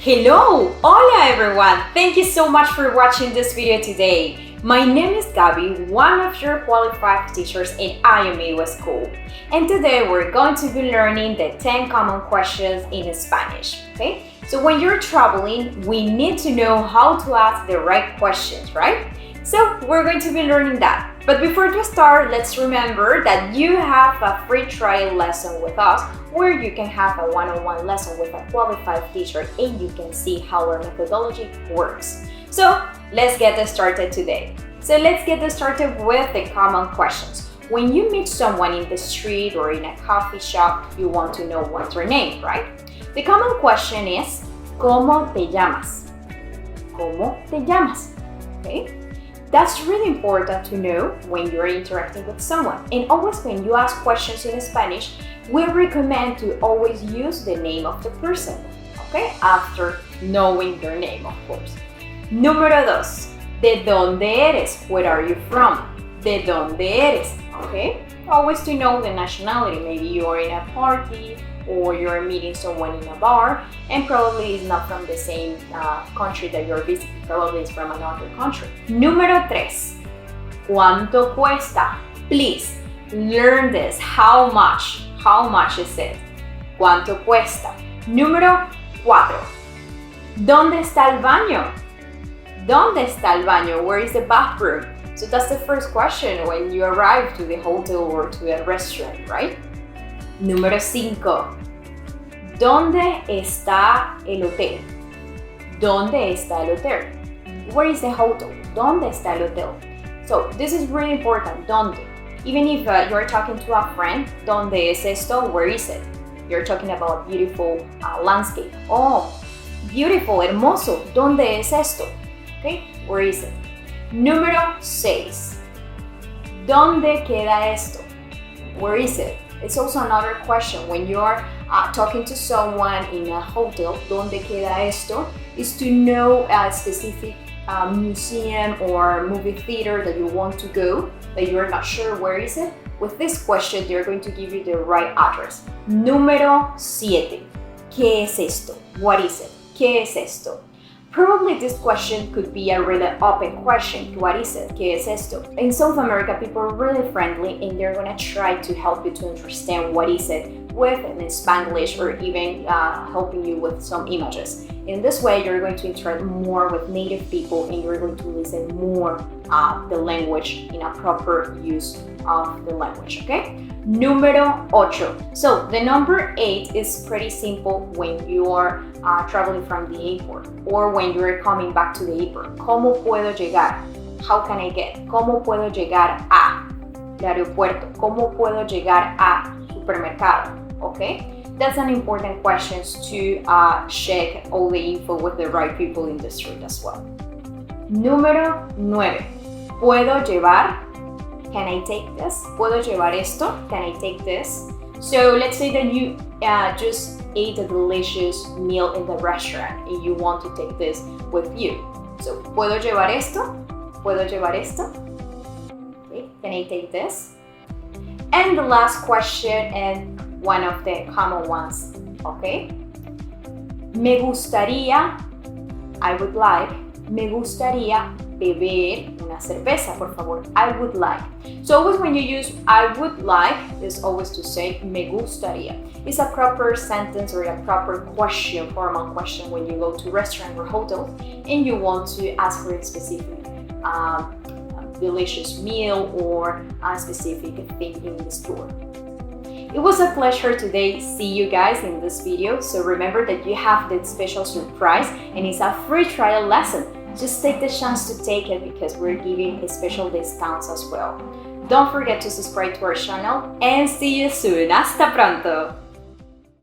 Hello! Hola everyone! Thank you so much for watching this video today. My name is Gabi, one of your qualified teachers in IMEWA School. And today we're going to be learning the 10 common questions in Spanish, okay? So when you're traveling, we need to know how to ask the right questions, right? So we're going to be learning that. But before we start, let's remember that you have a free trial lesson with us where you can have a one-on-one lesson with a qualified teacher and you can see how our methodology works. So let's get started today. So let's get started with the common questions. When you meet someone in the street or in a coffee shop, you want to know what's their name, right? The common question is, ¿Cómo te llamas? ¿Cómo te llamas? Okay? That's really important to know when you're interacting with someone. And always when you ask questions in Spanish, we recommend to always use the name of the person, okay? After knowing their name, of course. Número 2. ¿De dónde eres? Where are you from? ¿De dónde eres? Okay? Always to know the nationality. Maybe you're in a party or you're meeting someone in a bar and probably is not from the same country that you're visiting. Probably it's from another country. Número 3. ¿Cuánto cuesta? Please learn this. How much? How much is it? ¿Cuánto cuesta? Número 4. ¿Dónde está el baño? ¿Dónde está el baño? Where is the bathroom? So that's the first question when you arrive to the hotel or to a restaurant, right? Número 5. ¿Dónde está el hotel? ¿Dónde está el hotel? Where is the hotel? ¿Dónde está el hotel? So this is really important. ¿Dónde? Even if you're talking to a friend, ¿dónde es esto? Where is it? You're talking about beautiful landscape. Oh, beautiful, hermoso. ¿Dónde es esto? Okay, where is it? Número 6. ¿Dónde queda esto? Where is it? It's also another question when you're talking to someone in a hotel. ¿Dónde queda esto? Is to know a specific museum or movie theater that you want to go, that you're not sure where is it. With this question, they're going to give you the right address. Número 7. ¿Qué es esto? What is it? ¿Qué es esto? Probably this question could be a really open question. What is it? ¿Qué es esto? In South America, people are really friendly and they're gonna try to help you to understand what is it with in Spanglish or even helping you with some images. In this way, you're going to interact more with native people and you're going to listen more the language in a proper use of the language, okay? Número 8. So the number 8 is pretty simple when you are traveling from the airport or when you're coming back to the airport. ¿Cómo puedo llegar? How can I get? ¿Cómo puedo llegar a el aeropuerto? ¿Cómo puedo llegar a supermercado? Okay? That's an important question to check all the info with the right people in the street as well. Número 9. ¿Puedo llevar? Can I take this? ¿Puedo llevar esto? Can I take this? So let's say that you just ate a delicious meal in the restaurant and you want to take this with you. So, ¿puedo llevar esto? ¿Puedo llevar esto? Okay, can I take this? And the last question, and one of the common ones, okay? Me gustaría, I would like, me gustaría beber una cerveza, por favor. I would like. So always when you use I would like, is always to say me gustaría. It's a proper sentence or a proper question, formal question when you go to restaurant or hotel and you want to ask for a specific delicious meal or a specific thing in the store. It was a pleasure today. See you guys in this video. So remember that you have that special surprise and it's a free trial lesson. Just take the chance to take it because we're giving special discounts as well. Don't forget to subscribe to our channel and see you soon. Hasta pronto!